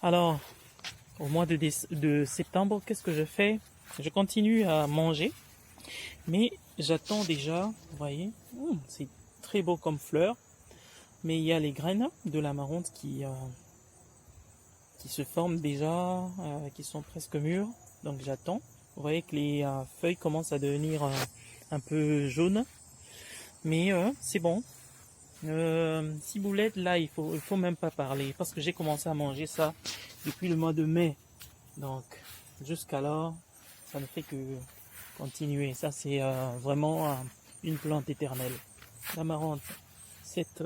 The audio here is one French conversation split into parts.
Alors, au mois de septembre, qu'est-ce que je fais? Je continue à manger, mais j'attends déjà, vous voyez, c'est très beau comme fleur, mais il y a les graines de l'amarante qui se forment déjà, qui sont presque mûres, donc j'attends. Vous voyez que les feuilles commencent à devenir un peu jaunes, mais c'est bon. Ciboulette, là, il faut même pas parler, parce que j'ai commencé à manger ça depuis le mois de mai. Donc, jusqu'alors, ça ne fait que continuer. Ça, c'est vraiment une plante éternelle. L'amarante, cette...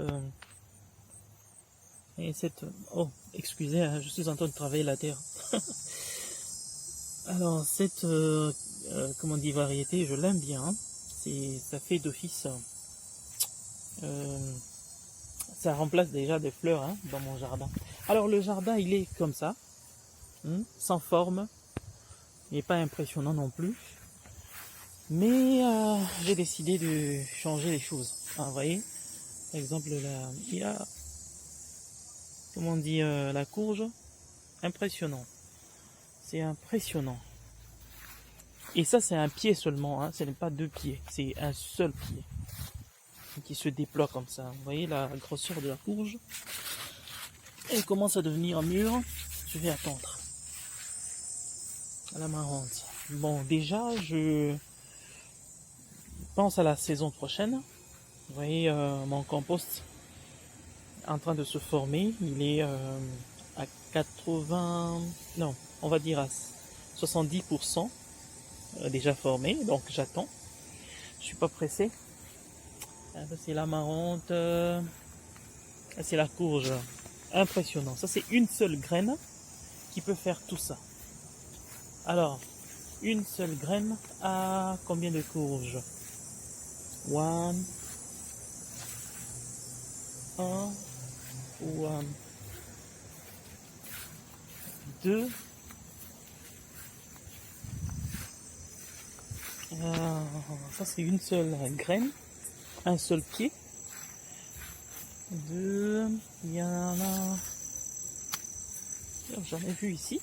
oh, excusez, hein, je suis en train de travailler la terre. Alors, cette, comment on dit, variété, je l'aime bien. Hein. Ça fait d'office... ça remplace déjà des fleurs hein, dans mon jardin. Alors, le jardin, il est comme ça. Sans forme. Il n'est pas impressionnant non plus. Mais j'ai décidé de changer les choses. Ah, vous voyez, par exemple, là, il y a, comment on dit, la courge. Impressionnant. C'est impressionnant. Et ça, c'est un pied seulement. Hein. Ce n'est pas deux pieds. C'est un seul pied qui se déploie comme ça. Vous voyez la grosseur de la courge. Elle commence à devenir mûre. Je vais attendre. À la marrante. Bon, déjà, je pense à la saison prochaine. Vous voyez, mon compost est en train de se former. Il est à 80... Non, on va dire à 70% déjà formé. Donc, j'attends. Je suis pas pressé. Ça, c'est la marrante. C'est la courge. Impressionnant. Ça, c'est une seule graine qui peut faire tout ça. Alors, une seule graine à combien de courges? Un ou deux. Ça, c'est une seule graine. Un seul pied. Deux. Il y en a... J'en ai vu ici.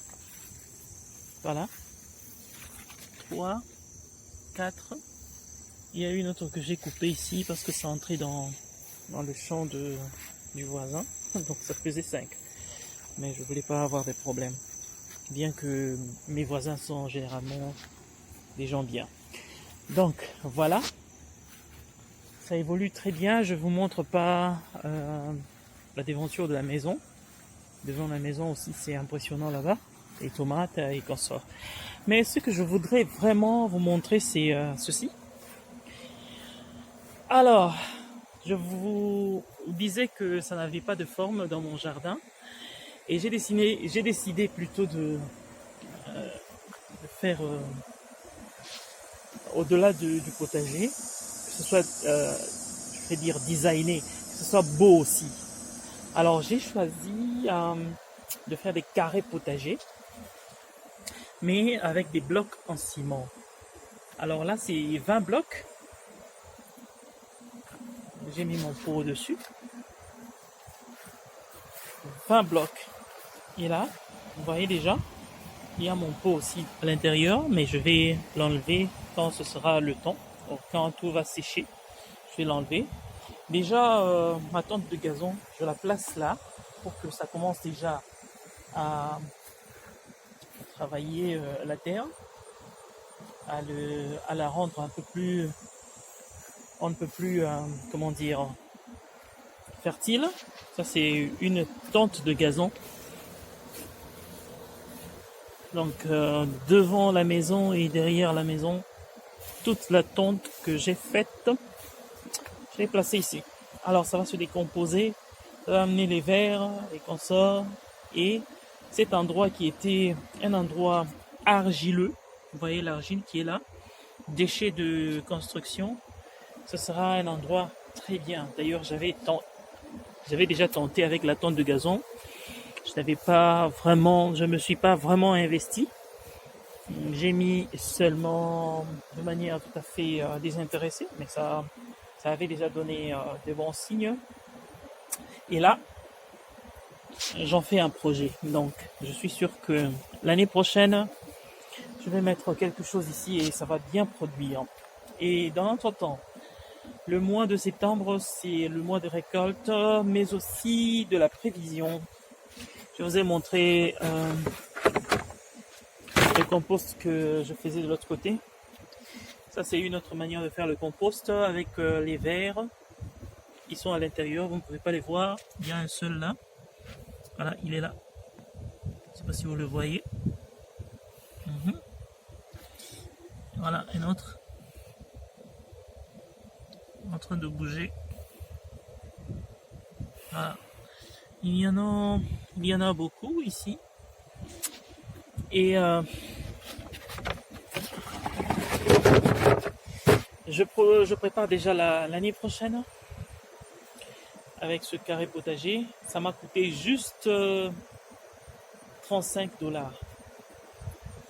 Voilà. 3, 4. Il y a une autre que j'ai coupée ici parce que ça entrait dans le champ du voisin. Donc ça faisait 5. Mais je voulais pas avoir des problèmes. Bien que mes voisins sont généralement des gens bien. Donc voilà. Ça évolue très bien. Je vous montre pas la déventure de la maison. Devant la maison aussi, c'est impressionnant là-bas. Les tomates et consorts. Mais ce que je voudrais vraiment vous montrer, c'est ceci. Alors, je vous disais que ça n'avait pas de forme dans mon jardin. Et j'ai décidé plutôt de faire au-delà du potager, que ce soit, je vais dire, designé, que ce soit beau aussi. Alors, j'ai choisi de faire des carrés potagers, mais avec des blocs en ciment. Alors là, c'est 20 blocs. J'ai mis mon pot au-dessus. 20 blocs. Et là, vous voyez déjà, il y a mon pot aussi à l'intérieur, mais je vais l'enlever quand ce sera le temps. Donc, quand tout va sécher, je vais l'enlever. Déjà, ma tente de gazon, je la place là pour que ça commence déjà à travailler la terre, à la rendre un peu plus, comment dire, fertile. Ça, c'est une tente de gazon. Donc, devant la maison et derrière la maison, toute la tente que j'ai faite, je l'ai placée ici. Alors, ça va se décomposer, ça va amener les vers, les consorts, et cet endroit qui était un endroit argileux, vous voyez l'argile qui est là, déchets de construction, ce sera un endroit très bien. D'ailleurs, j'avais déjà tenté avec la tente de gazon. Je me suis pas vraiment investi. J'ai mis seulement de manière tout à fait désintéressée, mais ça avait déjà donné de bons signes. Et là, j'en fais un projet. Donc, je suis sûr que l'année prochaine, je vais mettre quelque chose ici et ça va bien produire. Et dans l'entretemps, le mois de septembre, c'est le mois de récolte, mais aussi de la prévision. Je vous ai montré le compost que je faisais de l'autre côté. Ça, c'est une autre manière de faire le compost avec les vers. Ils sont à l'intérieur, vous ne pouvez pas les voir. Il y a un seul là. Voilà, il est là. Je ne sais pas si vous le voyez. Voilà, un autre. En train de bouger. Voilà. Il y en a beaucoup ici. Et je prépare déjà l'année prochaine avec ce carré potager. Ça m'a coûté juste 35 $.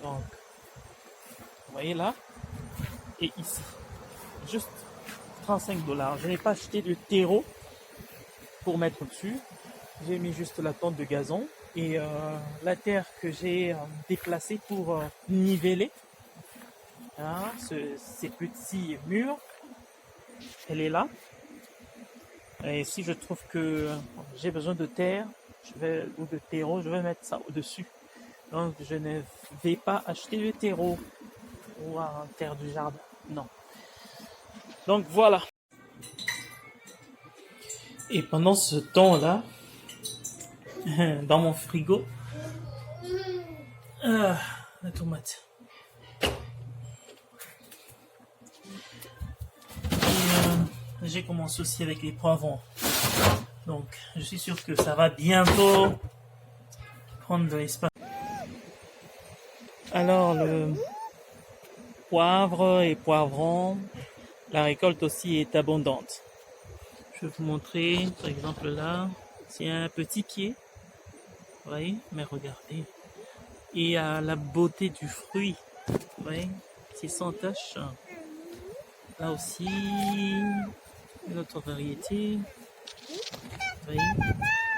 Donc, vous voyez là et ici. Juste 35 $. Je n'ai pas acheté de terreau pour mettre dessus. J'ai mis juste la tente de gazon et la terre que j'ai déplacée pour niveler hein, ces petits murs. Elle est là. Et si je trouve que j'ai besoin de terre ou de terreau, je vais mettre ça au-dessus. Donc je ne vais pas acheter de terreau ou en terre du jardin. Non. Donc voilà. Et pendant ce temps-là, dans mon frigo, la tomate. Et j'ai commencé aussi avec les poivrons. Donc je suis sûr que ça va bientôt prendre de l'espace. Alors le poivre et poivron, la récolte aussi est abondante. Je vais vous montrer, par exemple là, c'est un petit pied. Vous voyez, mais regardez. Et à la beauté du fruit. Vous voyez, c'est sans tache. Là aussi, une autre variété. Vous voyez,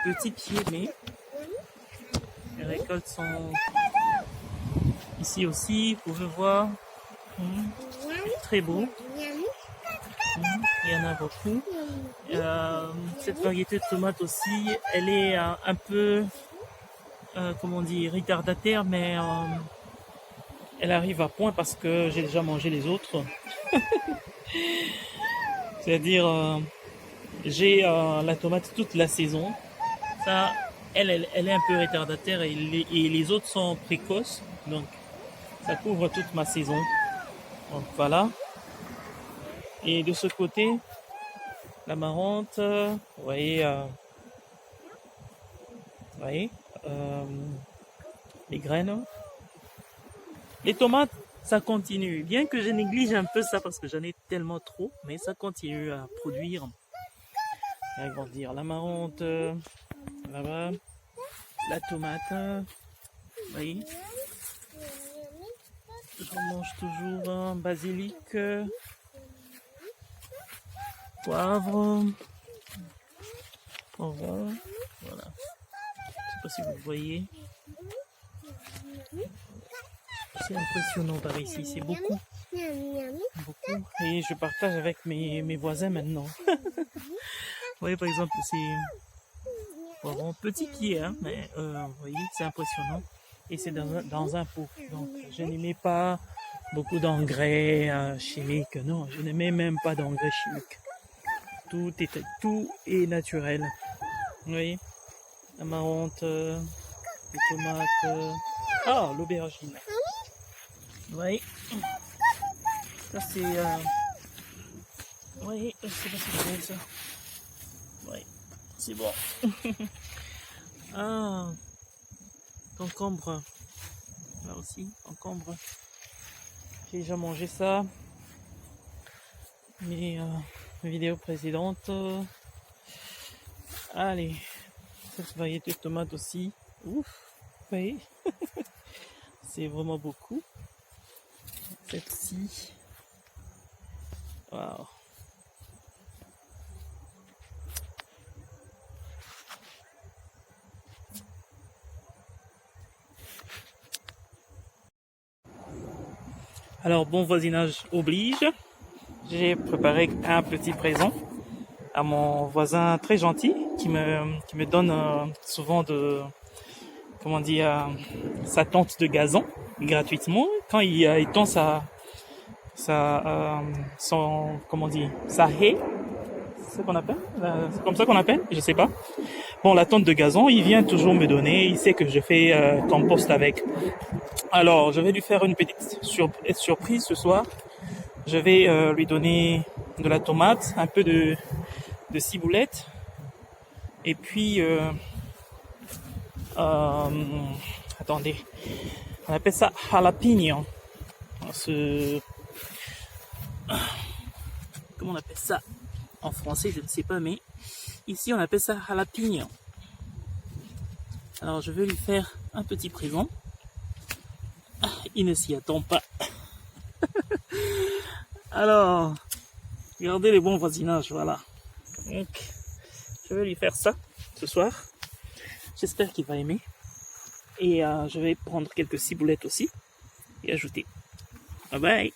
petit pied, mais les récoltes sont ici aussi. Vous pouvez voir, très beau. Il y en a beaucoup. Cette variété de tomate aussi, elle est un peu, comment dire, retardataire, mais elle arrive à point parce que j'ai déjà mangé les autres. C'est-à-dire, j'ai la tomate toute la saison. Ça, elle est un peu retardataire et les autres sont précoces. Donc, ça couvre toute ma saison. Donc, voilà. Et de ce côté, la marrante, vous voyez, les graines. Les tomates, ça continue. Bien que je néglige un peu ça parce que j'en ai tellement trop, mais ça continue à produire et à grandir. La marrante, là-bas, la tomate, vous voyez. J'en mange toujours un basilic, poivre, voilà. Je sais pas si vous voyez. C'est impressionnant par ici, c'est beaucoup. Beaucoup. Et je partage avec mes voisins maintenant. Vous voyez par exemple, c'est un petit pied, hein, mais vous voyez, c'est impressionnant. Et c'est dans un pot. Donc je n'aimais pas beaucoup d'engrais chimiques. Non, je n'aimais même pas d'engrais chimiques. Tout est naturel. Vous voyez, la marrante, les tomates. L'aubergine. Oui. Ça c'est. Oui, je sais pas si c'est bon ça. Oui, c'est bon. Concombre. Là aussi, concombre. J'ai déjà mangé ça. Mes vidéos précédentes. Allez, cette variété de tomates aussi. Ouf, oui. C'est vraiment beaucoup. Celle-ci. Waouh. Alors, bon voisinage oblige. J'ai préparé un petit présent à mon voisin très gentil qui me donne souvent comment dire, sa tente de gazon gratuitement quand il tend comment dire, sa haie. C'est ce qu'on appelle? C'est comme ça qu'on appelle? Je sais pas. Bon, la tente de gazon, il vient toujours me donner. Il sait que je fais compost avec. Alors, je vais lui faire une petite surprise ce soir. Je vais lui donner de la tomate, un peu de ciboulette, et puis attendez, on appelle ça jalapeno. Comment on appelle ça en français, je ne sais pas, mais ici on appelle ça jalapeno. Alors je vais lui faire un petit présent. Il ne s'y attend pas. Alors, regardez les bons voisinages, voilà. Donc, je vais lui faire ça ce soir. J'espère qu'il va aimer. Et je vais prendre quelques ciboulettes aussi et ajouter. Bye bye.